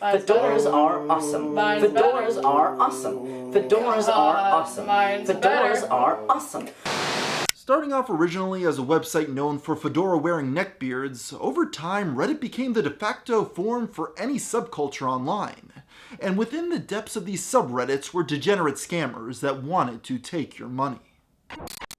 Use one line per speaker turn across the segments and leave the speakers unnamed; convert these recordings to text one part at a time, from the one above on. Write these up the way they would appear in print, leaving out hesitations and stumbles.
Fedoras are awesome. Fedoras are awesome. Fedoras are awesome. Fedoras are awesome.
Starting off originally as a website known for fedora-wearing neckbeards, over time Reddit became the de facto forum for any subculture online. And within the depths of these subreddits were degenerate scammers that wanted to take your money.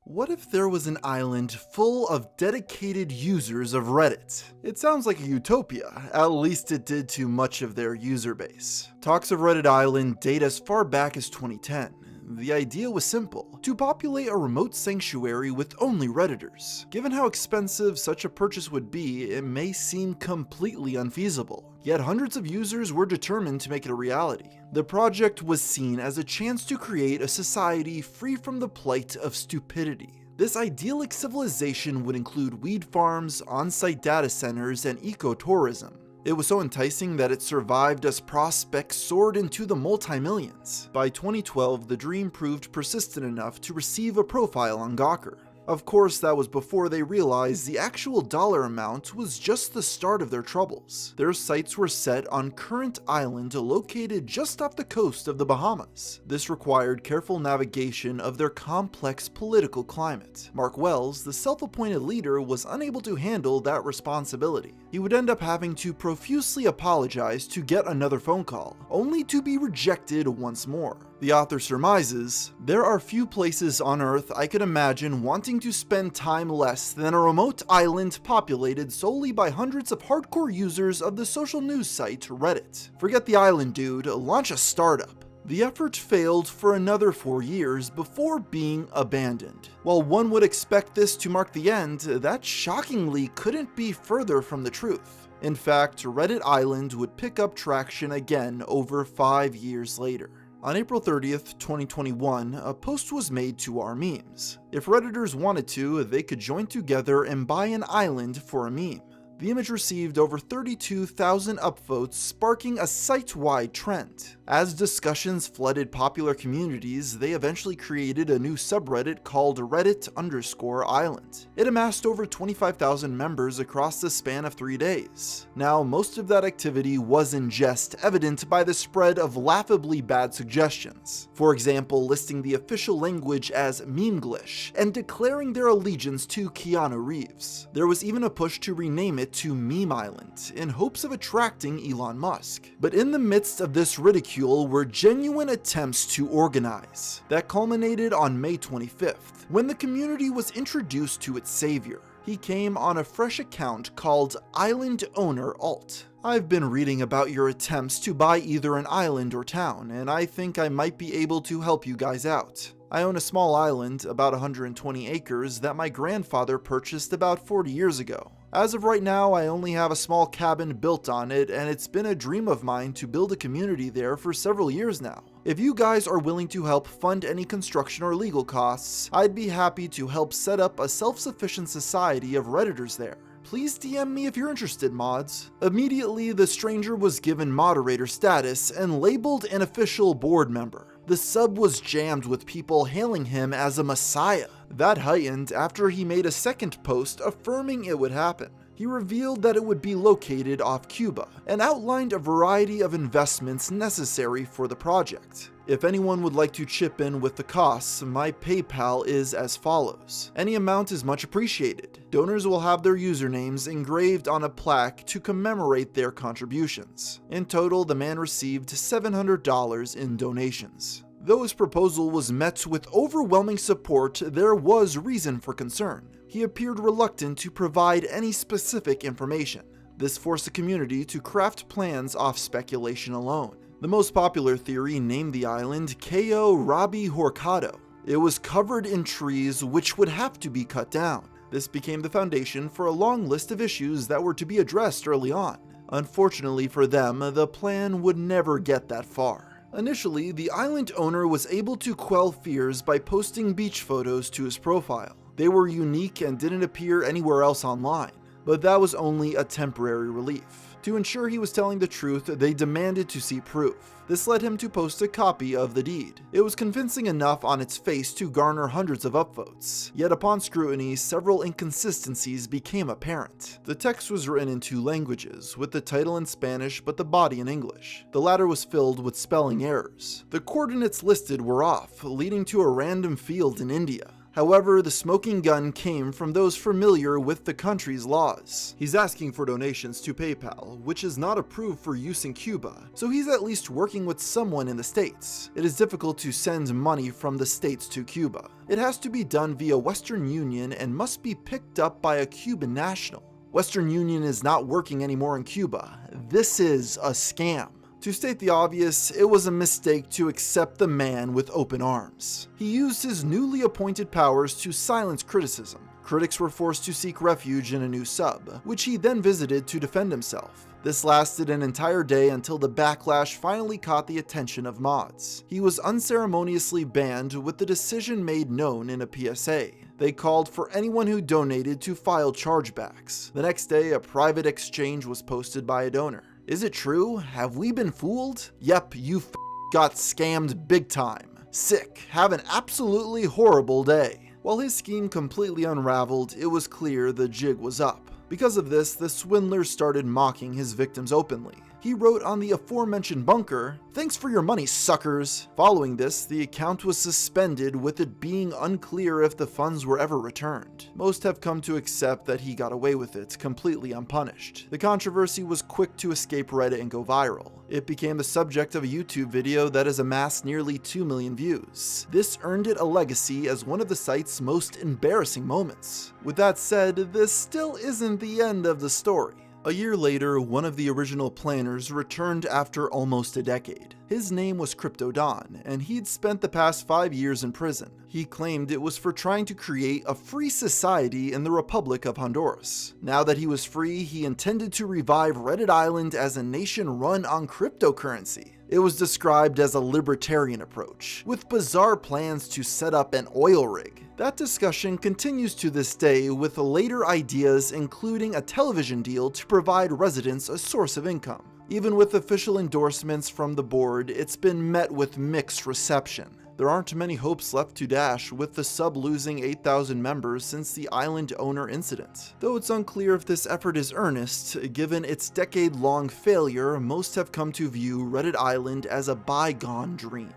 What if there was an island full of dedicated users of Reddit? It sounds like a utopia, at least it did to much of their user base. Talks of Reddit Island date as far back as 2010. The idea was simple: to populate a remote sanctuary with only Redditors. Given how expensive such a purchase would be, it may seem completely unfeasible. Yet hundreds of users were determined to make it a reality. The project was seen as a chance to create a society free from the plight of stupidity. This idyllic civilization would include weed farms, on-site data centers, and ecotourism. It was so enticing that it survived as prospects soared into the multi-millions. By 2012, the dream proved persistent enough to receive a profile on Gawker. Of course, that was before they realized the actual dollar amount was just the start of their troubles. Their sights were set on Current Island, located just off the coast of the Bahamas. This required careful navigation of their complex political climate. Mark Wells, the self-appointed leader, was unable to handle that responsibility. He would end up having to profusely apologize to get another phone call, only to be rejected once more. The author surmises, "There are few places on Earth I could imagine wanting to spend time less than a remote island populated solely by hundreds of hardcore users of the social news site Reddit. Forget the island, dude, launch a startup." The effort failed for another 4 years before being abandoned. While one would expect this to mark the end, that shockingly couldn't be further from the truth. In fact, Reddit Island would pick up traction again over 5 years later. On April 30th, 2021, a post was made to our memes. If Redditors wanted to, they could join together and buy an island for a meme. The image received over 32,000 upvotes, sparking a site-wide trend. As discussions flooded popular communities, they eventually created a new subreddit called Reddit_Island. It amassed over 25,000 members across the span of 3 days. Now, most of that activity was in jest, evident by the spread of laughably bad suggestions. For example, listing the official language as Memeglish and declaring their allegiance to Keanu Reeves. There was even a push to rename it to Meme Island, in hopes of attracting Elon Musk. But in the midst of this ridicule were genuine attempts to organize. That culminated on May 25th, when the community was introduced to its savior. He came on a fresh account called Island Owner Alt. "I've been reading about your attempts to buy either an island or town, and I think I might be able to help you guys out. I own a small island, about 120 acres, that my grandfather purchased about 40 years ago. As of right now, I only have a small cabin built on it, and it's been a dream of mine to build a community there for several years now. If you guys are willing to help fund any construction or legal costs, I'd be happy to help set up a self-sufficient society of Redditors there. Please DM me if you're interested, mods." Immediately, the stranger was given moderator status and labeled an official board member. The sub was jammed with people hailing him as a messiah. That heightened after he made a second post affirming it would happen. He revealed that it would be located off Cuba and outlined a variety of investments necessary for the project. If anyone would like to chip in with the costs, my PayPal is as follows. Any amount is much appreciated. Donors will have their usernames engraved on a plaque to commemorate their contributions. In total, the man received $700 in donations. Though his proposal was met with overwhelming support, there was reason for concern. He appeared reluctant to provide any specific information. This forced the community to craft plans off speculation alone. The most popular theory named the island Cayo Rabi Horcado. It was covered in trees which would have to be cut down. This became the foundation for a long list of issues that were to be addressed early on. Unfortunately for them, the plan would never get that far. Initially, the island owner was able to quell fears by posting beach photos to his profile. They were unique and didn't appear anywhere else online, but that was only a temporary relief. To ensure he was telling the truth, they demanded to see proof. This led him to post a copy of the deed. It was convincing enough on its face to garner hundreds of upvotes. Yet upon scrutiny, several inconsistencies became apparent. The text was written in 2 languages, with the title in Spanish but the body in English. The latter was filled with spelling errors. The coordinates listed were off, leading to a random field in India. However, the smoking gun came from those familiar with the country's laws. He's asking for donations to PayPal, which is not approved for use in Cuba, so he's at least working with someone in the States. It is difficult to send money from the States to Cuba. It has to be done via Western Union and must be picked up by a Cuban national. Western Union is not working anymore in Cuba. This is a scam. To state the obvious, it was a mistake to accept the man with open arms. He used his newly appointed powers to silence criticism. Critics were forced to seek refuge in a new sub, which he then visited to defend himself. This lasted an entire day until the backlash finally caught the attention of mods. He was unceremoniously banned with the decision made known in a PSA. They called for anyone who donated to file chargebacks. The next day, a private exchange was posted by a donor. Is it true? Have we been fooled? Yep, you got scammed big time. Sick. Have an absolutely horrible day. While his scheme completely unraveled, it was clear the jig was up. Because of this, the swindler started mocking his victims openly. He wrote on the aforementioned bunker, "Thanks for your money, suckers." Following this, the account was suspended, with it being unclear if the funds were ever returned. Most have come to accept that he got away with it, completely unpunished. The controversy was quick to escape Reddit and go viral. It became the subject of a YouTube video that has amassed nearly 2 million views. This earned it a legacy as one of the site's most embarrassing moments. With that said, this still isn't the end of the story. A year later, one of the original planners returned after almost a decade. His name was Crypto Don, and he'd spent the past 5 years in prison. He claimed it was for trying to create a free society in the Republic of Honduras. Now that he was free, he intended to revive Reddit Island as a nation run on cryptocurrency. It was described as a libertarian approach, with bizarre plans to set up an oil rig. That discussion continues to this day, with later ideas including a television deal to provide residents a source of income. Even with official endorsements from the board, it's been met with mixed reception. There aren't many hopes left to dash, with the sub losing 8,000 members since the island owner incident. Though it's unclear if this effort is earnest, given its decade-long failure, most have come to view Reddit Island as a bygone dream.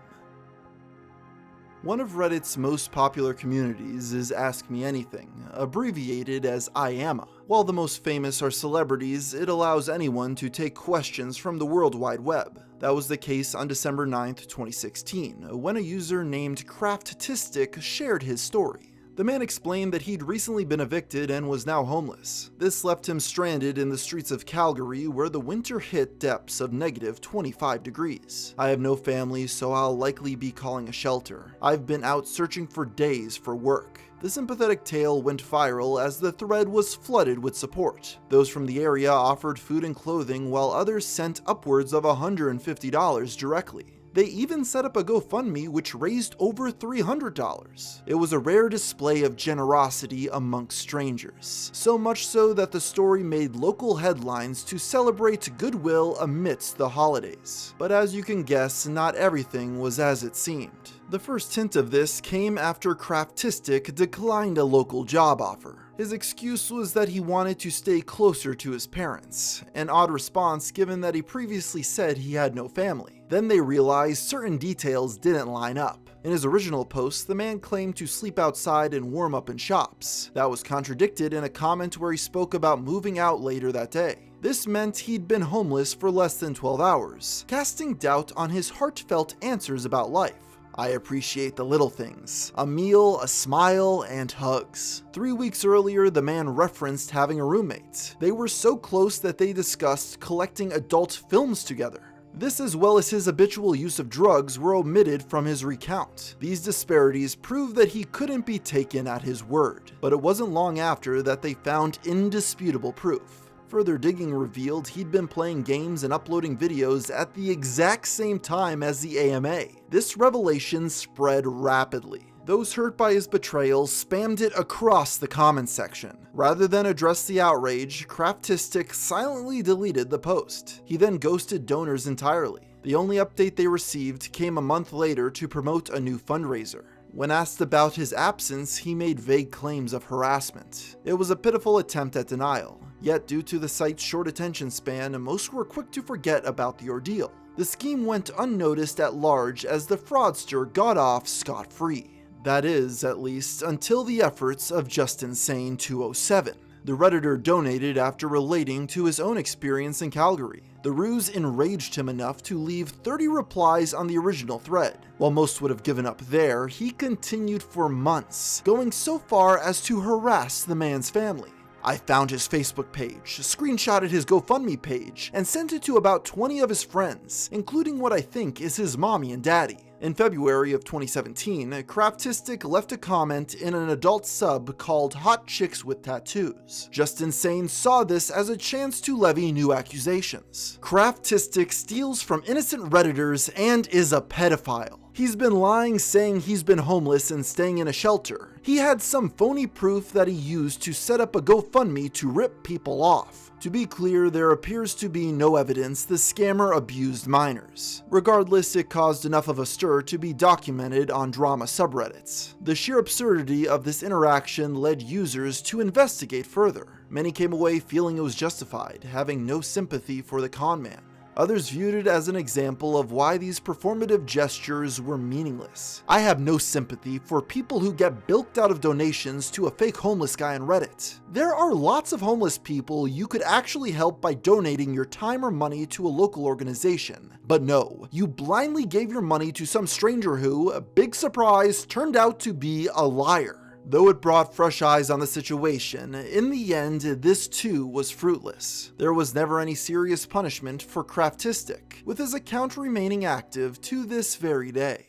One of Reddit's most popular communities is Ask Me Anything, abbreviated as IAMA. While the most famous are celebrities, it allows anyone to take questions from the World Wide Web. That was the case on December 9th, 2016, when a user named Craftistic shared his story. The man explained that he'd recently been evicted and was now homeless. This left him stranded in the streets of Calgary, where the winter hit depths of negative 25 degrees. "I have no family, so I'll likely be calling a shelter. I've been out searching for days for work." The sympathetic tale went viral as the thread was flooded with support. Those from the area offered food and clothing, while others sent upwards of $150 directly. They even set up a GoFundMe which raised over $300. It was a rare display of generosity amongst strangers, so much so that the story made local headlines to celebrate goodwill amidst the holidays. But as you can guess, not everything was as it seemed. The first hint of this came after Craftistic declined a local job offer. His excuse was that he wanted to stay closer to his parents, an odd response given that he previously said he had no family. Then they realized certain details didn't line up. In his original post, the man claimed to sleep outside and warm up in shops. That was contradicted in a comment where he spoke about moving out later that day. This meant he'd been homeless for less than 12 hours, casting doubt on his heartfelt answers about life. "I appreciate the little things. A meal, a smile, and hugs." 3 weeks earlier, the man referenced having a roommate. They were so close that they discussed collecting adult films together. This, as well as his habitual use of drugs, were omitted from his recount. These disparities prove that he couldn't be taken at his word. But it wasn't long after that they found indisputable proof. Further digging revealed he'd been playing games and uploading videos at the exact same time as the AMA. This revelation spread rapidly. Those hurt by his betrayal spammed it across the comment section. Rather than address the outrage, Craftistic silently deleted the post. He then ghosted donors entirely. The only update they received came a month later to promote a new fundraiser. When asked about his absence, he made vague claims of harassment. It was a pitiful attempt at denial, yet due to the site's short attention span, most were quick to forget about the ordeal. The scheme went unnoticed at large as the fraudster got off scot-free. That is, at least, until the efforts of JustinSane207. The Redditor donated after relating to his own experience in Calgary. The ruse enraged him enough to leave 30 replies on the original thread. While most would have given up there, he continued for months, going so far as to harass the man's family. I found his Facebook page, screenshotted his GoFundMe page, and sent it to about 20 of his friends, including what I think is his mommy and daddy. In February of 2017, Craftistic left a comment in an adult sub called Hot Chicks with Tattoos. JustinSane saw this as a chance to levy new accusations. Craftistic steals from innocent Redditors and is a pedophile. He's been lying, saying he's been homeless and staying in a shelter. He had some phony proof that he used to set up a GoFundMe to rip people off. To be clear, there appears to be no evidence the scammer abused minors. Regardless, it caused enough of a stir to be documented on drama subreddits. The sheer absurdity of this interaction led users to investigate further. Many came away feeling it was justified, having no sympathy for the conman. Others viewed it as an example of why these performative gestures were meaningless. I have no sympathy for people who get bilked out of donations to a fake homeless guy on Reddit. There are lots of homeless people you could actually help by donating your time or money to a local organization. But no, you blindly gave your money to some stranger who, big surprise, turned out to be a liar. Though it brought fresh eyes on the situation, in the end, this too was fruitless. There was never any serious punishment for Craftistic, with his account remaining active to this very day.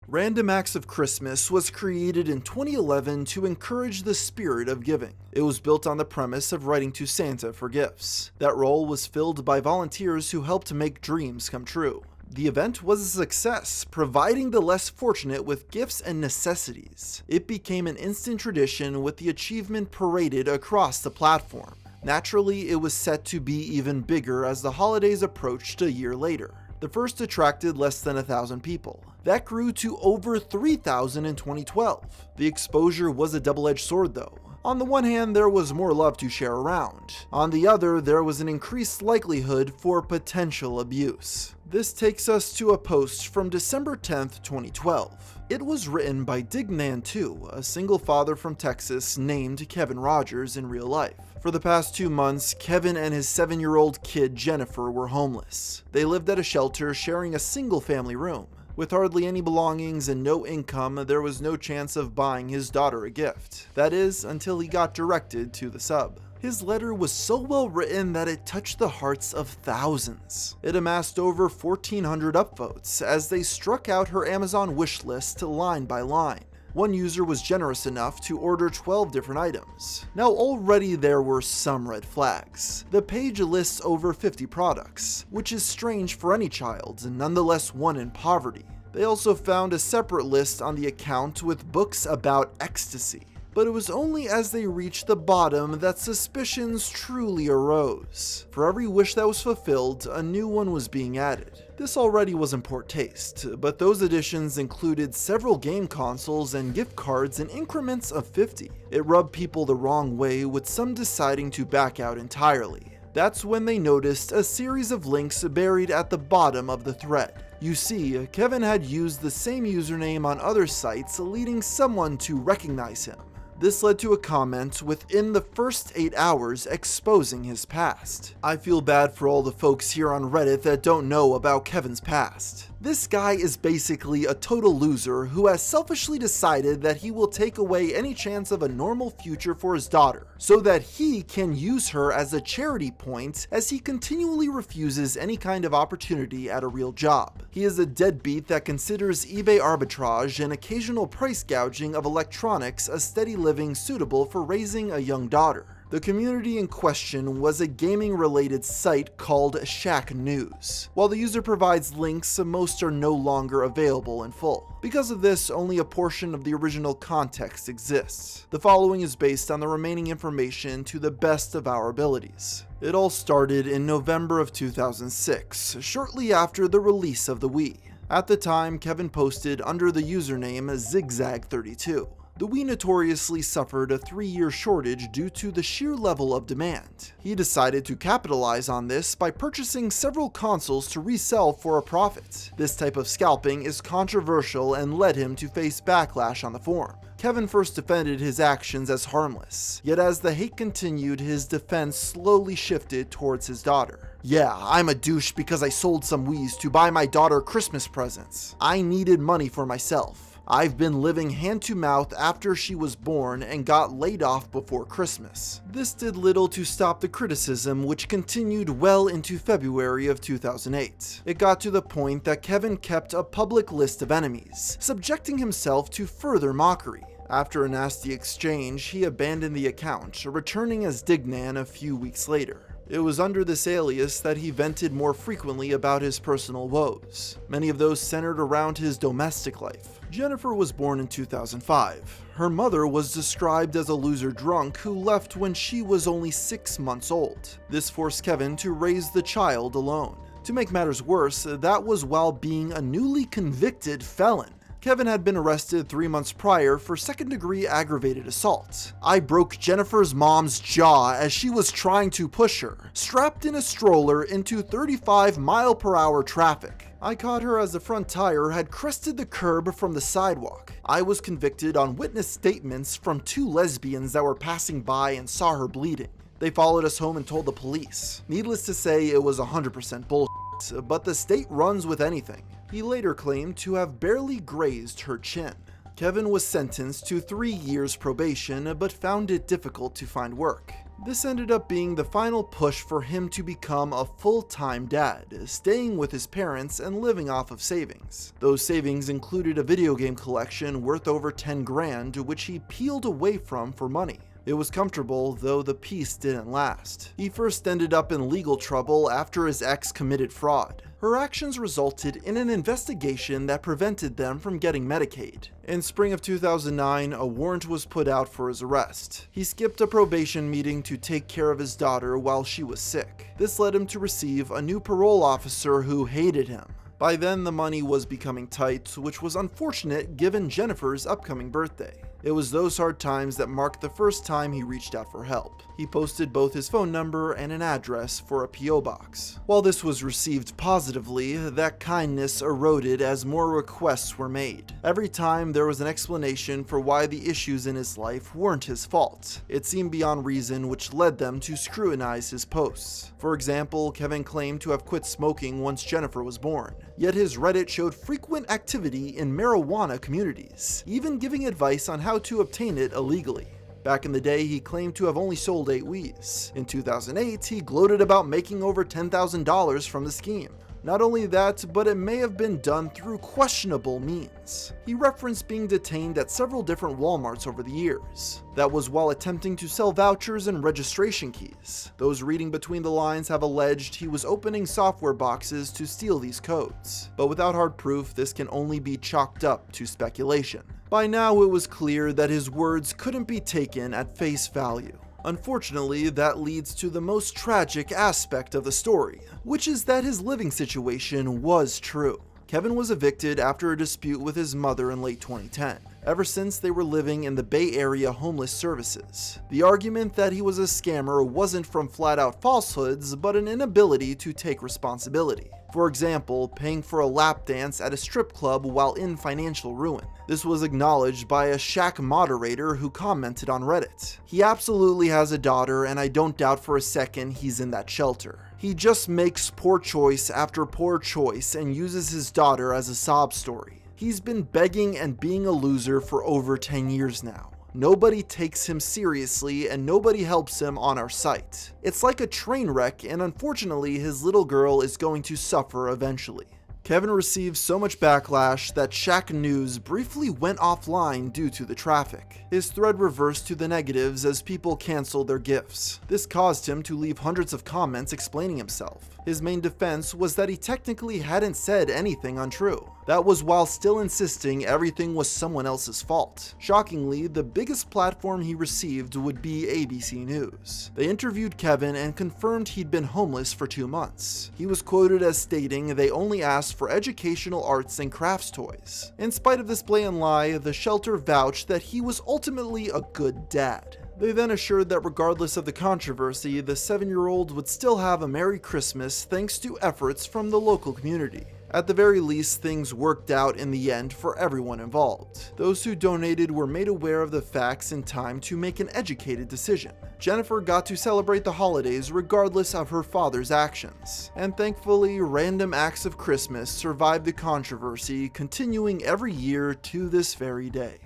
Random Acts of Christmas was created in 2011 to encourage the spirit of giving. It was built on the premise of writing to Santa for gifts. That role was filled by volunteers who helped make dreams come true. The event was a success, providing the less fortunate with gifts and necessities. It became an instant tradition with the achievement paraded across the platform. Naturally, it was set to be even bigger as the holidays approached a year later. The first attracted less than 1,000 people. That grew to over 3,000 in 2012. The exposure was a double-edged sword though. On the one hand, there was more love to share around. On the other, there was an increased likelihood for potential abuse. This takes us to a post from December 10th, 2012. It was written by Dignan2, a single father from Texas named Kevin Rogers in real life. For the past 2 months, Kevin and his 7-year-old kid Jennifer were homeless. They lived at a shelter sharing a single family room. With hardly any belongings and no income, there was no chance of buying his daughter a gift. That is, until he got directed to the sub. His letter was so well written that it touched the hearts of thousands. It amassed over 1,400 upvotes as they struck out her Amazon wish list line by line. One user was generous enough to order 12 different items. Now already there were some red flags. The page lists over 50 products, which is strange for any child, and nonetheless one in poverty. They also found a separate list on the account with books about ecstasy. But it was only as they reached the bottom that suspicions truly arose. For every wish that was fulfilled, a new one was being added. This already was in poor taste, but those additions included several game consoles and gift cards in increments of 50. It rubbed people the wrong way, with some deciding to back out entirely. That's when they noticed a series of links buried at the bottom of the thread. You see, Kevin had used the same username on other sites, leading someone to recognize him. This led to a comment within the first 8 hours exposing his past. I feel bad for all the folks here on Reddit that don't know about Kevin's past. This guy is basically a total loser who has selfishly decided that he will take away any chance of a normal future for his daughter, so that he can use her as a charity point as he continually refuses any kind of opportunity at a real job. He is a deadbeat that considers eBay arbitrage and occasional price gouging of electronics a steady living suitable for raising a young daughter. The community in question was a gaming-related site called Shack News. While the user provides links, most are no longer available in full. Because of this, only a portion of the original context exists. The following is based on the remaining information to the best of our abilities. It all started in November of 2006, shortly after the release of the Wii. At the time, Kevin posted under the username Zigzag32. The Wii notoriously suffered a 3-year shortage due to the sheer level of demand. He decided to capitalize on this by purchasing several consoles to resell for a profit. This type of scalping is controversial and led him to face backlash on the forum. Kevin first defended his actions as harmless, yet as the hate continued, his defense slowly shifted towards his daughter. Yeah, I'm a douche because I sold some Wiis to buy my daughter Christmas presents. I needed money for myself. I've been living hand to mouth after she was born and got laid off before Christmas. This did little to stop the criticism, which continued well into February of 2008. It got to the point that Kevin kept a public list of enemies, subjecting himself to further mockery. After a nasty exchange, he abandoned the account, returning as Dignan a few weeks later. It was under this alias that he vented more frequently about his personal woes, many of those centered around his domestic life. Jennifer was born in 2005. Her mother was described as a loser drunk who left when she was only 6 months old. This forced Kevin to raise the child alone. To make matters worse, that was while being a newly convicted felon. Kevin had been arrested 3 months prior for second-degree aggravated assault. I broke Jennifer's mom's jaw as she was trying to push her, strapped in a stroller into 35-mile-per-hour traffic. I caught her as the front tire had crested the curb from the sidewalk. I was convicted on witness statements from 2 lesbians that were passing by and saw her bleeding. They followed us home and told the police. Needless to say, it was 100% bullshit, but the state runs with anything. He later claimed to have barely grazed her chin. Kevin was sentenced to 3 years probation, but found it difficult to find work. This ended up being the final push for him to become a full-time dad, staying with his parents and living off of savings. Those savings included a video game collection worth over 10 grand, which he peeled away from for money. It was comfortable, though the peace didn't last. He first ended up in legal trouble after his ex committed fraud. Her actions resulted in an investigation that prevented them from getting Medicaid. In spring of 2009, a warrant was put out for his arrest. He skipped a probation meeting to take care of his daughter while she was sick. This led him to receive a new parole officer who hated him. By then, the money was becoming tight, which was unfortunate given Jennifer's upcoming birthday. It was those hard times that marked the first time he reached out for help. He posted both his phone number and an address for a P.O. box. While this was received positively, that kindness eroded as more requests were made. Every time there was an explanation for why the issues in his life weren't his fault. It seemed beyond reason, which led them to scrutinize his posts. For example, Kevin claimed to have quit smoking once Jennifer was born. Yet his Reddit showed frequent activity in marijuana communities, even giving advice on how to obtain it illegally. Back in the day, he claimed to have only sold 8 Wiis. In 2008, he gloated about making over $10,000 from the scheme. Not only that, but it may have been done through questionable means. He referenced being detained at several different Walmarts over the years. That was while attempting to sell vouchers and registration keys. Those reading between the lines have alleged he was opening software boxes to steal these codes. But without hard proof, this can only be chalked up to speculation. By now, it was clear that his words couldn't be taken at face value. Unfortunately, that leads to the most tragic aspect of the story, which is that his living situation was true. Kevin was evicted after a dispute with his mother in late 2010. Ever since, they were living in the Bay Area Homeless Services. The argument that he was a scammer wasn't from flat-out falsehoods, but an inability to take responsibility. For example, paying for a lap dance at a strip club while in financial ruin. This was acknowledged by a Shack moderator who commented on Reddit. He absolutely has a daughter, and I don't doubt for a second he's in that shelter. He just makes poor choice after poor choice and uses his daughter as a sob story. He's been begging and being a loser for over 10 years now. Nobody takes him seriously and nobody helps him on our site. It's like a train wreck, and unfortunately his little girl is going to suffer eventually. Kevin received so much backlash that Shaq News briefly went offline due to the traffic. His thread reversed to the negatives as people canceled their gifts. This caused him to leave hundreds of comments explaining himself. His main defense was that he technically hadn't said anything untrue. That was while still insisting everything was someone else's fault. Shockingly, the biggest platform he received would be ABC News. They interviewed Kevin and confirmed he'd been homeless for 2 months. He was quoted as stating they only asked for educational arts and crafts toys. In spite of this blatant lie, the shelter vouched that he was ultimately a good dad. They then assured that regardless of the controversy, the 7-year-old would still have a Merry Christmas thanks to efforts from the local community. At the very least, things worked out in the end for everyone involved. Those who donated were made aware of the facts in time to make an educated decision. Jennifer got to celebrate the holidays regardless of her father's actions. And thankfully, random acts of Christmas survived the controversy, continuing every year to this very day.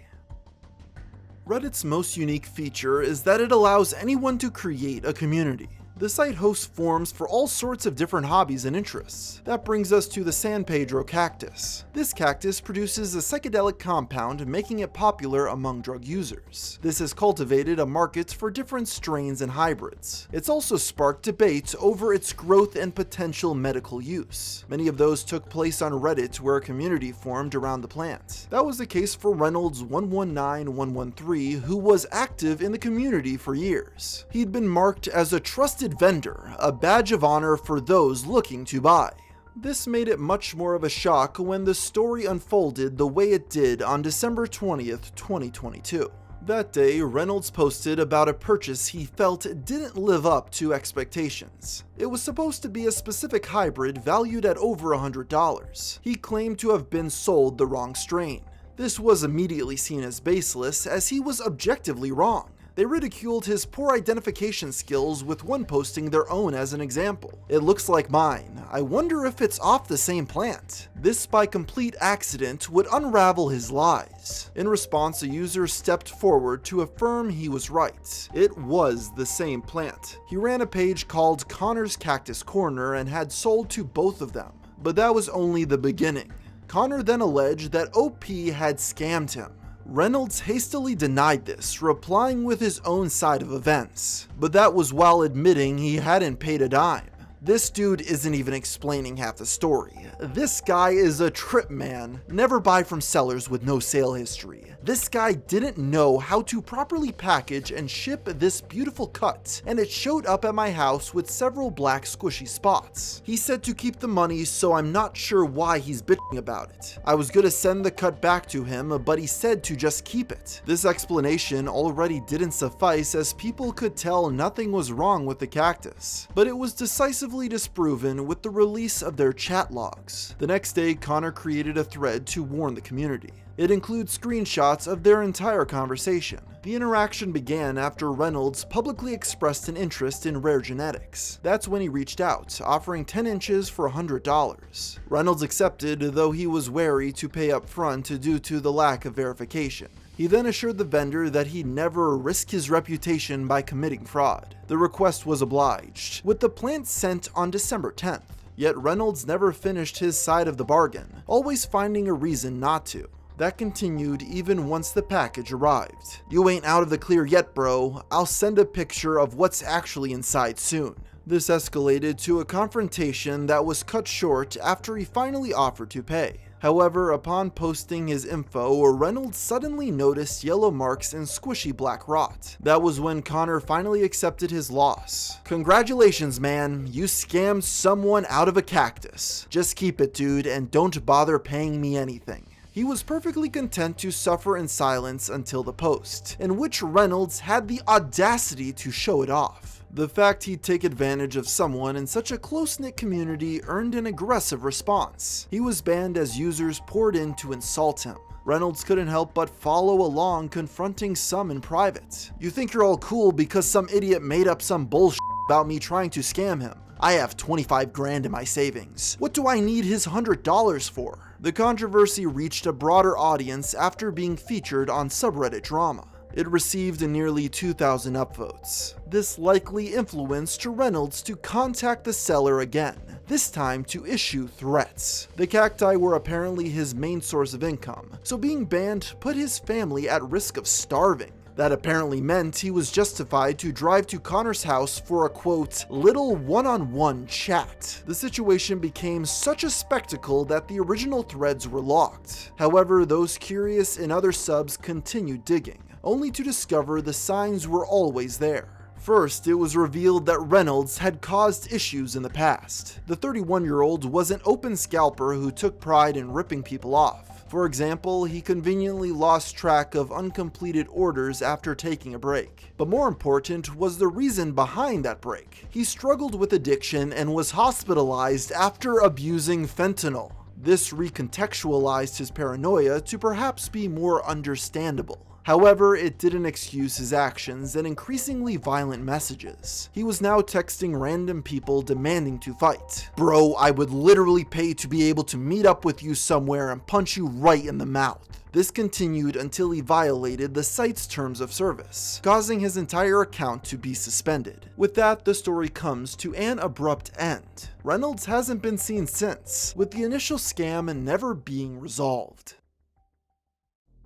Reddit's most unique feature is that it allows anyone to create a community. The site hosts forums for all sorts of different hobbies and interests. That brings us to the San Pedro cactus. This cactus produces a psychedelic compound, making it popular among drug users. This has cultivated a market for different strains and hybrids. It's also sparked debates over its growth and potential medical use. Many of those took place on Reddit, where a community formed around the plant. That was the case for Reynolds 119113, who was active in the community for years. He'd been marked as a trusted vendor, a badge of honor for those looking to buy. This made it much more of a shock when the story unfolded the way it did on December 20th, 2022. That day, Reynolds posted about a purchase he felt didn't live up to expectations. It was supposed to be a specific hybrid valued at over $100. He claimed to have been sold the wrong strain. This was immediately seen as baseless, as he was objectively wrong. They ridiculed his poor identification skills, with one posting their own as an example. "It looks like mine. I wonder if it's off the same plant." This, by complete accident, would unravel his lies. In response, a user stepped forward to affirm he was right. It was the same plant. He ran a page called Connor's Cactus Corner and had sold to both of them. But that was only the beginning. Connor then alleged that OP had scammed him. Reynolds hastily denied this, replying with his own side of events. But that was while admitting he hadn't paid a dime. This dude isn't even explaining half the story. This guy is a trip man. Never buy from sellers with no sale history. This guy didn't know how to properly package and ship this beautiful cut, and it showed up at my house with several black squishy spots. He said to keep the money, so I'm not sure why he's bitching about it. I was gonna send the cut back to him, but he said to just keep it. This explanation already didn't suffice, as people could tell nothing was wrong with the cactus. But it was decisively disproven with the release of their chat logs. The next day, Connor created a thread to warn the community. It includes screenshots of their entire conversation. The interaction began after Reynolds publicly expressed an interest in rare genetics. That's when he reached out, offering 10 inches for $100. Reynolds accepted, though he was wary to pay up front due to the lack of verification. He then assured the vendor that he'd never risk his reputation by committing fraud. The request was obliged, with the plant sent on December 10th. Yet Reynolds never finished his side of the bargain, always finding a reason not to. That continued even once the package arrived. "You ain't out of the clear yet, bro. I'll send a picture of what's actually inside soon." This escalated to a confrontation that was cut short after he finally offered to pay. However, upon posting his info, Reynolds suddenly noticed yellow marks and squishy black rot. That was when Connor finally accepted his loss. "Congratulations, man. You scammed someone out of a cactus. Just keep it, dude, and don't bother paying me anything." He was perfectly content to suffer in silence until the post, in which Reynolds had the audacity to show it off. The fact he'd take advantage of someone in such a close-knit community earned an aggressive response. He was banned as users poured in to insult him. Reynolds couldn't help but follow along, confronting some in private. "You think you're all cool because some idiot made up some bullshit about me trying to scam him. I have 25 grand in my savings. What do I need his $100 for?" The controversy reached a broader audience after being featured on subreddit drama. It received nearly 2,000 upvotes. This likely influenced Reynolds to contact the seller again, this time to issue threats. The cacti were apparently his main source of income, so being banned put his family at risk of starving. That apparently meant he was justified to drive to Connor's house for a quote, little one-on-one chat. The situation became such a spectacle that the original threads were locked. However, those curious and other subs continued digging, only to discover the signs were always there. First, it was revealed that Reynolds had caused issues in the past. The 31-year-old was an open scalper who took pride in ripping people off. For example, he conveniently lost track of uncompleted orders after taking a break. But more important was the reason behind that break. He struggled with addiction and was hospitalized after abusing fentanyl. This recontextualized his paranoia to perhaps be more understandable. However, it didn't excuse his actions and increasingly violent messages. He was now texting random people demanding to fight. Bro, I would literally pay to be able to meet up with you somewhere and punch you right in the mouth. This continued until he violated the site's terms of service, causing his entire account to be suspended. With that, the story comes to an abrupt end. Reynolds hasn't been seen since, with the initial scam never being resolved.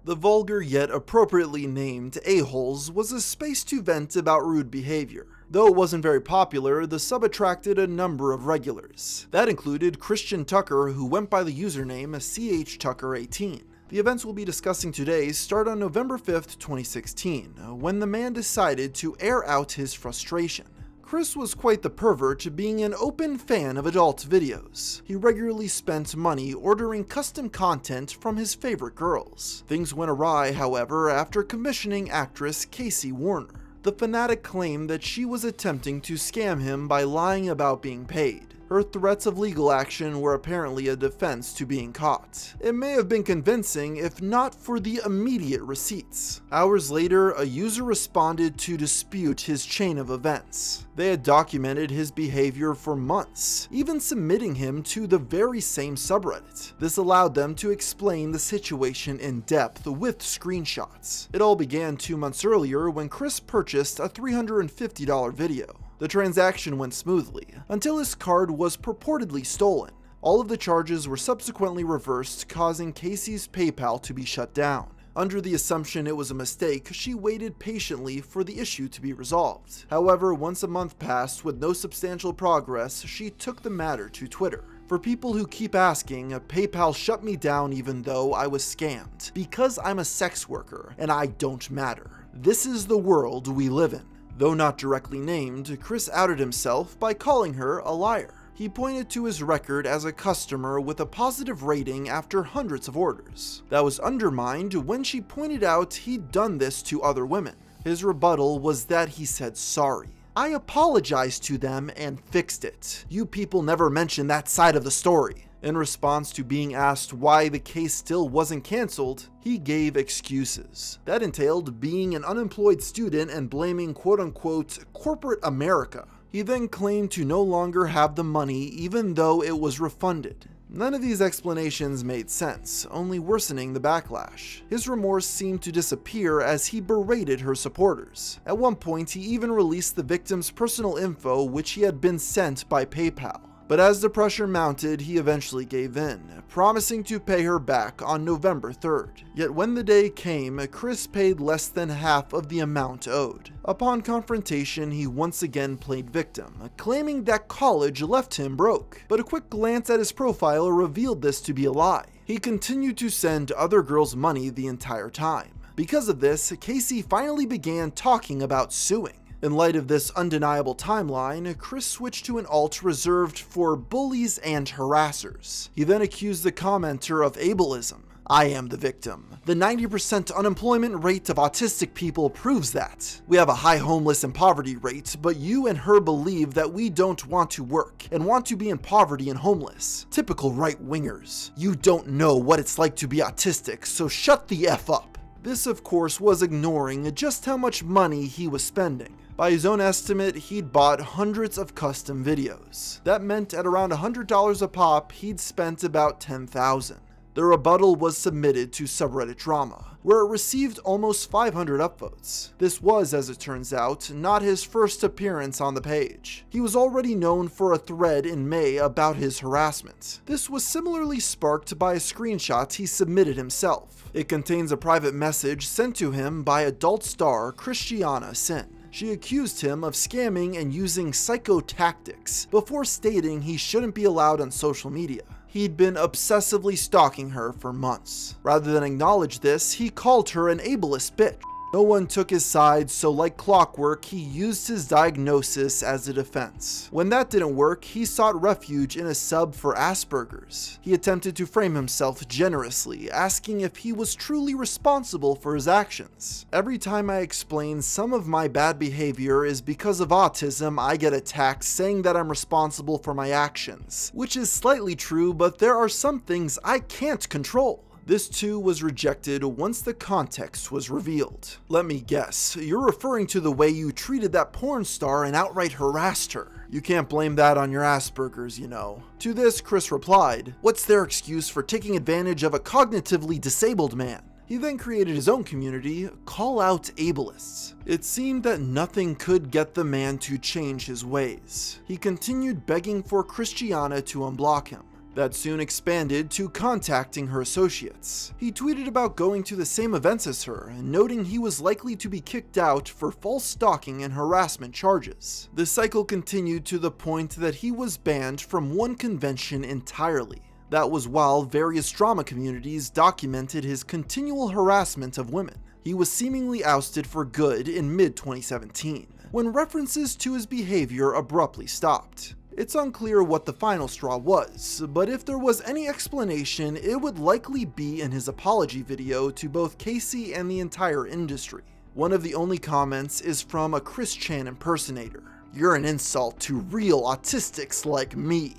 The vulgar yet appropriately named A-Holes was a space to vent about rude behavior. Though it wasn't very popular, the sub attracted a number of regulars. That included Christian Tucker, who went by the username CHTucker18. The events we'll be discussing today start on November 5th, 2016, when the man decided to air out his frustration. Chris was quite the pervert, being an open fan of adult videos. He regularly spent money ordering custom content from his favorite girls. Things went awry, however, after commissioning actress Casey Warner. The fanatic claimed that she was attempting to scam him by lying about being paid. Her threats of legal action were apparently a defense to being caught. It may have been convincing if not for the immediate receipts. Hours later, a user responded to dispute his chain of events. They had documented his behavior for months, even submitting him to the very same subreddit. This allowed them to explain the situation in depth with screenshots. It all began 2 months earlier when Chris purchased a $350 video. The transaction went smoothly, until his card was purportedly stolen. All of the charges were subsequently reversed, causing Casey's PayPal to be shut down. Under the assumption it was a mistake, she waited patiently for the issue to be resolved. However, once a month passed with no substantial progress, she took the matter to Twitter. For people who keep asking, PayPal shut me down even though I was scammed, because I'm a sex worker and I don't matter. This is the world we live in. Though not directly named, Chris outed himself by calling her a liar. He pointed to his record as a customer with a positive rating after hundreds of orders. That was undermined when she pointed out he'd done this to other women. His rebuttal was that he said sorry. I apologized to them and fixed it. You people never mention that side of the story. In response to being asked why the case still wasn't cancelled, he gave excuses. That entailed being an unemployed student and blaming quote-unquote corporate America. He then claimed to no longer have the money even though it was refunded. None of these explanations made sense, only worsening the backlash. His remorse seemed to disappear as he berated her supporters. At one point, he even released the victim's personal info, which he had been sent by PayPal. But as the pressure mounted, he eventually gave in, promising to pay her back on November 3rd. Yet when the day came, Chris paid less than half of the amount owed. Upon confrontation, he once again played victim, claiming that college left him broke. But a quick glance at his profile revealed this to be a lie. He continued to send other girls money the entire time. Because of this, Casey finally began talking about suing. In light of this undeniable timeline, Chris switched to an alt reserved for bullies and harassers. He then accused the commenter of ableism. I am the victim. The 90% unemployment rate of autistic people proves that. We have a high homeless and poverty rate, but you and her believe that we don't want to work and want to be in poverty and homeless. Typical right-wingers. You don't know what it's like to be autistic, so shut the F up. This, of course, was ignoring just how much money he was spending. By his own estimate, he'd bought hundreds of custom videos. That meant at around $100 a pop, he'd spent about $10,000. The rebuttal was submitted to subreddit drama, where it received almost 500 upvotes. This was, as it turns out, not his first appearance on the page. He was already known for a thread in May about his harassment. This was similarly sparked by a screenshot he submitted himself. It contains a private message sent to him by adult star Christiana Sin. She accused him of scamming and using psycho tactics before stating he shouldn't be allowed on social media. He'd been obsessively stalking her for months. Rather than acknowledge this, he called her an ableist bitch. No one took his side, so like clockwork, he used his diagnosis as a defense. When that didn't work, he sought refuge in a sub for Asperger's. He attempted to frame himself generously, asking if he was truly responsible for his actions. Every time I explain some of my bad behavior is because of autism, I get attacked saying that I'm responsible for my actions, which is slightly true, but there are some things I can't control. This too was rejected once the context was revealed. Let me guess, you're referring to the way you treated that porn star and outright harassed her. You can't blame that on your Asperger's, you know. To this, Chris replied, "What's their excuse for taking advantage of a cognitively disabled man?" He then created his own community, Call Out Ableists. It seemed that nothing could get the man to change his ways. He continued begging for Christiana to unblock him. That soon expanded to contacting her associates. He tweeted about going to the same events as her, noting he was likely to be kicked out for false stalking and harassment charges. The cycle continued to the point that he was banned from one convention entirely. That was while various drama communities documented his continual harassment of women. He was seemingly ousted for good in mid-2017, when references to his behavior abruptly stopped. It's unclear what the final straw was, but if there was any explanation, it would likely be in his apology video to both Casey and the entire industry. One of the only comments is from a Chris Chan impersonator. "You're an insult to real autistics like me."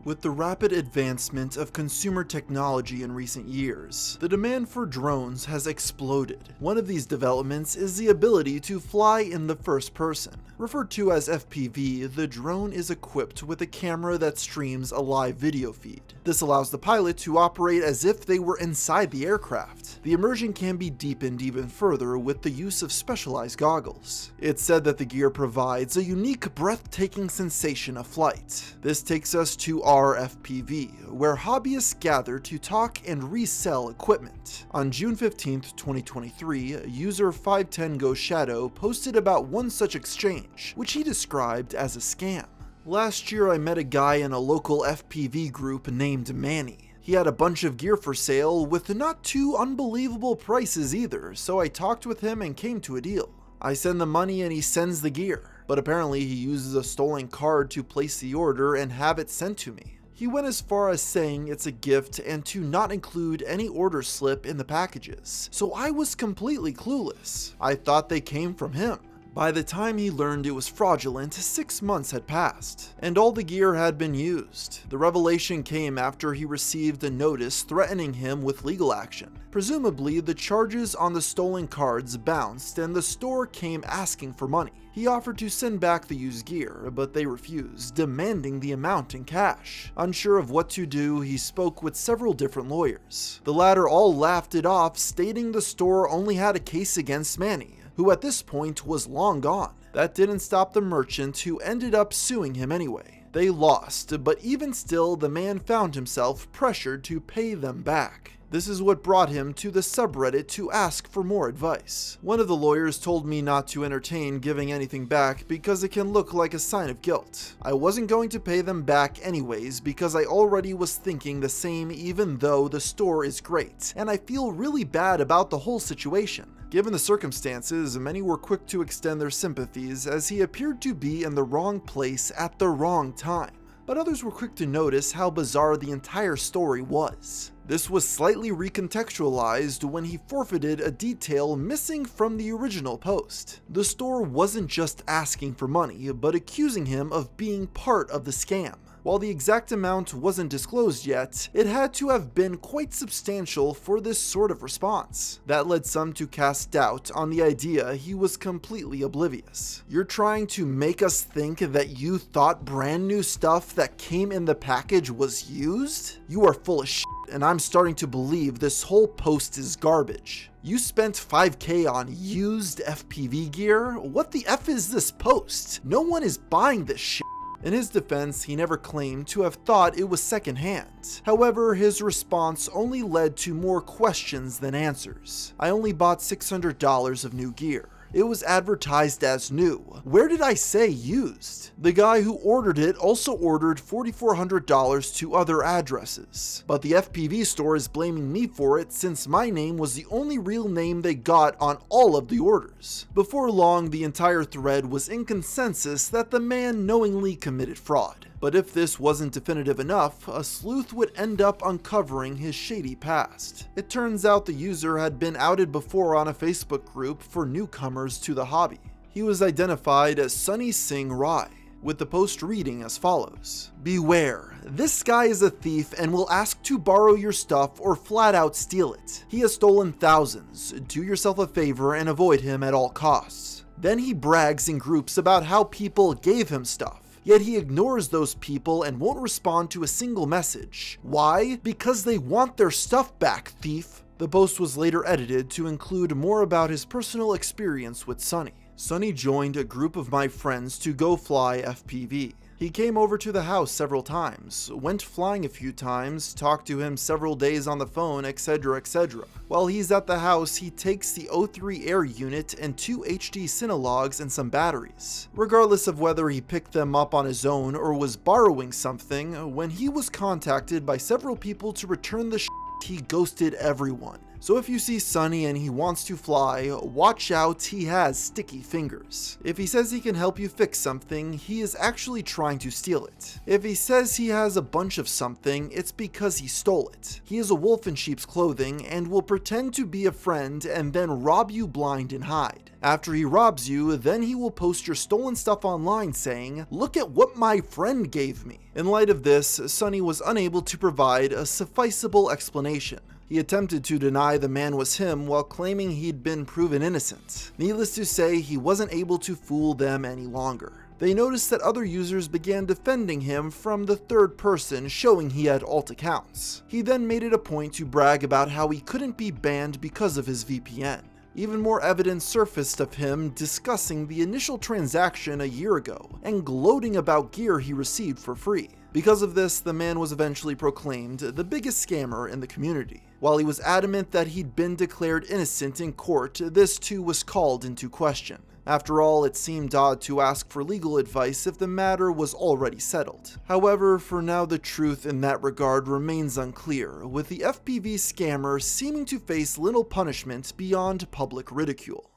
With the rapid advancement of consumer technology in recent years, the demand for drones has exploded. One of these developments is the ability to fly in the first person. Referred to as FPV, the drone is equipped with a camera that streams a live video feed. This allows the pilot to operate as if they were inside the aircraft. The immersion can be deepened even further with the use of specialized goggles. It's said that the gear provides a unique, breathtaking sensation of flight. This takes us to RFPV, where hobbyists gather to talk and resell equipment. On June 15th, 2023, user 510GoShadow posted about one such exchange, which he described as a scam. "Last year I met a guy in a local FPV group named Manny. He had a bunch of gear for sale with not too unbelievable prices either, so I talked with him and came to a deal. I send the money and he sends the gear, but apparently he uses a stolen card to place the order and have it sent to me. He went as far as saying it's a gift and to not include any order slip in the packages, so I was completely clueless. I thought they came from him. By the time he learned it was fraudulent, 6 months had passed, and all the gear had been used. The revelation came after he received a notice threatening him with legal action. Presumably, the charges on the stolen cards bounced and the store came asking for money. He offered to send back the used gear, but they refused, demanding the amount in cash. Unsure of what to do, he spoke with several different lawyers. The latter all laughed it off, stating the store only had a case against Manny, who at this point was long gone. That didn't stop the merchant, who ended up suing him anyway. They lost, but even still, the man found himself pressured to pay them back. This is what brought him to the subreddit to ask for more advice. One of the lawyers told me not to entertain giving anything back because it can look like a sign of guilt. I wasn't going to pay them back anyways because I already was thinking the same, even though the store is great, and I feel really bad about the whole situation. Given the circumstances, many were quick to extend their sympathies as he appeared to be in the wrong place at the wrong time. But others were quick to notice how bizarre the entire story was. This was slightly recontextualized when he forfeited a detail missing from the original post. The store wasn't just asking for money, but accusing him of being part of the scam. While the exact amount wasn't disclosed yet, it had to have been quite substantial for this sort of response. That led some to cast doubt on the idea he was completely oblivious. You're trying to make us think that you thought brand new stuff that came in the package was used? You are full of shit, and I'm starting to believe this whole post is garbage. You spent $5K on used FPV gear? What the F is this post? No one is buying this shit. In his defense, he never claimed to have thought it was secondhand. However, his response only led to more questions than answers. I only bought $600 of new gear. It was advertised as new. Where did I say used? The guy who ordered it also ordered $4,400 to other addresses. But the FPV store is blaming me for it since my name was the only real name they got on all of the orders. Before long, the entire thread was in consensus that the man knowingly committed fraud. But if this wasn't definitive enough, a sleuth would end up uncovering his shady past. It turns out the user had been outed before on a Facebook group for newcomers to the hobby. He was identified as Sunny Singh Rai, with the post reading as follows: "Beware, this guy is a thief and will ask to borrow your stuff or flat out steal it. He has stolen thousands. Do yourself a favor and avoid him at all costs." Then he brags in groups about how people gave him stuff. Yet he ignores those people and won't respond to a single message. Why? Because they want their stuff back, thief. The post was later edited to include more about his personal experience with Sunny. Sunny joined a group of my friends to go fly FPV. He came over to the house several times, went flying a few times, talked to him several days on the phone, etc, etc. While he's at the house, he takes the O3 Air unit and 2 HD Cinelogs and some batteries. Regardless of whether he picked them up on his own or was borrowing something, when he was contacted by several people to return the he ghosted everyone. So if you see Sunny and he wants to fly, watch out, he has sticky fingers. If he says he can help you fix something, he is actually trying to steal it. If he says he has a bunch of something, it's because he stole it. He is a wolf in sheep's clothing and will pretend to be a friend and then rob you blind and hide. After he robs you, then he will post your stolen stuff online saying, "Look at what my friend gave me." In light of this, Sunny was unable to provide a sufficeable explanation. He attempted to deny the man was him while claiming he'd been proven innocent. Needless to say, he wasn't able to fool them any longer. They noticed that other users began defending him from the third person, showing he had alt accounts. He then made it a point to brag about how he couldn't be banned because of his VPN. Even more evidence surfaced of him discussing the initial transaction a year ago and gloating about gear he received for free. Because of this, the man was eventually proclaimed the biggest scammer in the community. While he was adamant that he'd been declared innocent in court, this too was called into question. After all, it seemed odd to ask for legal advice if the matter was already settled. However, for now the truth in that regard remains unclear, with the FPV scammer seeming to face little punishment beyond public ridicule.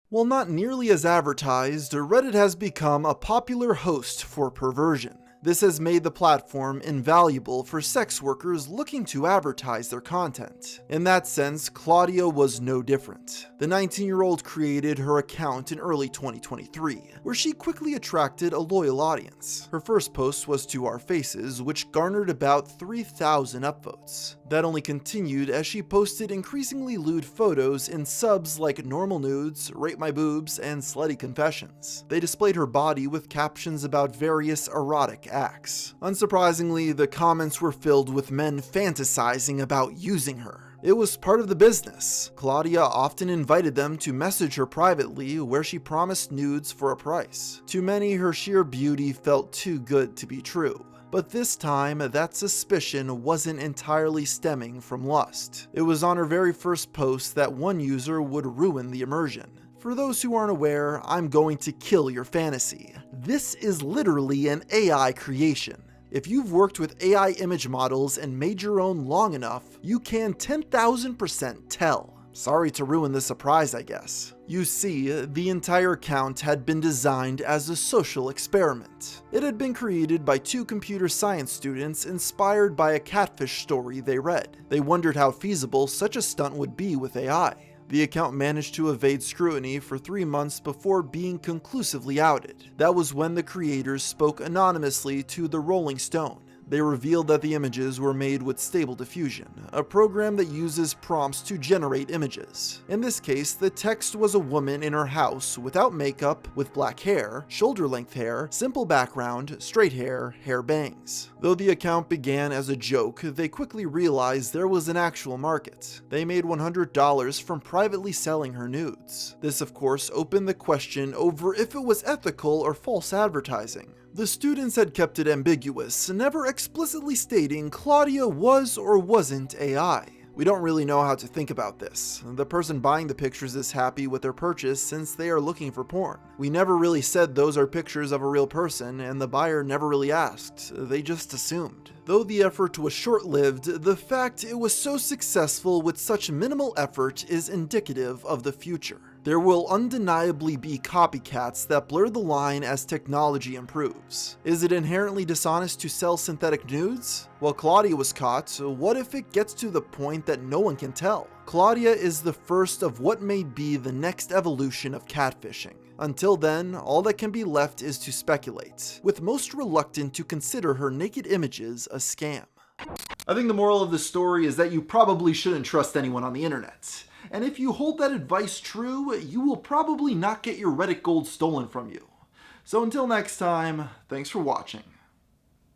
While not nearly as advertised, Reddit has become a popular host for perversion. This has made the platform invaluable for sex workers looking to advertise their content. In that sense, Claudia was no different. The 19-year-old created her account in early 2023, where she quickly attracted a loyal audience. Her first post was to our faces, which garnered about 3,000 upvotes. That only continued as she posted increasingly lewd photos in subs like normal nudes, rape my boobs, and slutty confessions. They displayed her body with captions about various erotic acts. Unsurprisingly, the comments were filled with men fantasizing about using her. It was part of the business. Claudia often invited them to message her privately, where she promised nudes for a price. To many, her sheer beauty felt too good to be true. But this time, that suspicion wasn't entirely stemming from lust. It was on her very first post that one user would ruin the immersion. For those who aren't aware, I'm going to kill your fantasy. This is literally an AI creation. If you've worked with AI image models and made your own long enough, you can 10,000% tell. Sorry to ruin the surprise, I guess. You see, the entire account had been designed as a social experiment. It had been created by 2 computer science students inspired by a catfish story they read. They wondered how feasible such a stunt would be with AI. The account managed to evade scrutiny for 3 months before being conclusively outed. That was when the creators spoke anonymously to the Rolling Stone. They revealed that the images were made with Stable Diffusion, a program that uses prompts to generate images. In this case, the text was a woman in her house without makeup, with black hair, shoulder-length hair, simple background, straight hair, hair bangs. Though the account began as a joke, they quickly realized there was an actual market. They made $100 from privately selling her nudes. This, of course, opened the question over if it was ethical or false advertising. The students had kept it ambiguous, never explicitly stating Claudia was or wasn't AI. We don't really know how to think about this. The person buying the pictures is happy with their purchase since they are looking for porn. We never really said those are pictures of a real person, and the buyer never really asked. They just assumed. Though the effort was short-lived, the fact it was so successful with such minimal effort is indicative of the future. There will undeniably be copycats that blur the line as technology improves. Is it inherently dishonest to sell synthetic nudes? Well, Claudia was caught, so what if it gets to the point that no one can tell? Claudia is the first of what may be the next evolution of catfishing. Until then, all that can be left is to speculate, with most reluctant to consider her naked images a scam. I think the moral of the story is that you probably shouldn't trust anyone on the internet. And if you hold that advice true, you will probably not get your Reddit gold stolen from you. So until next time, thanks for watching.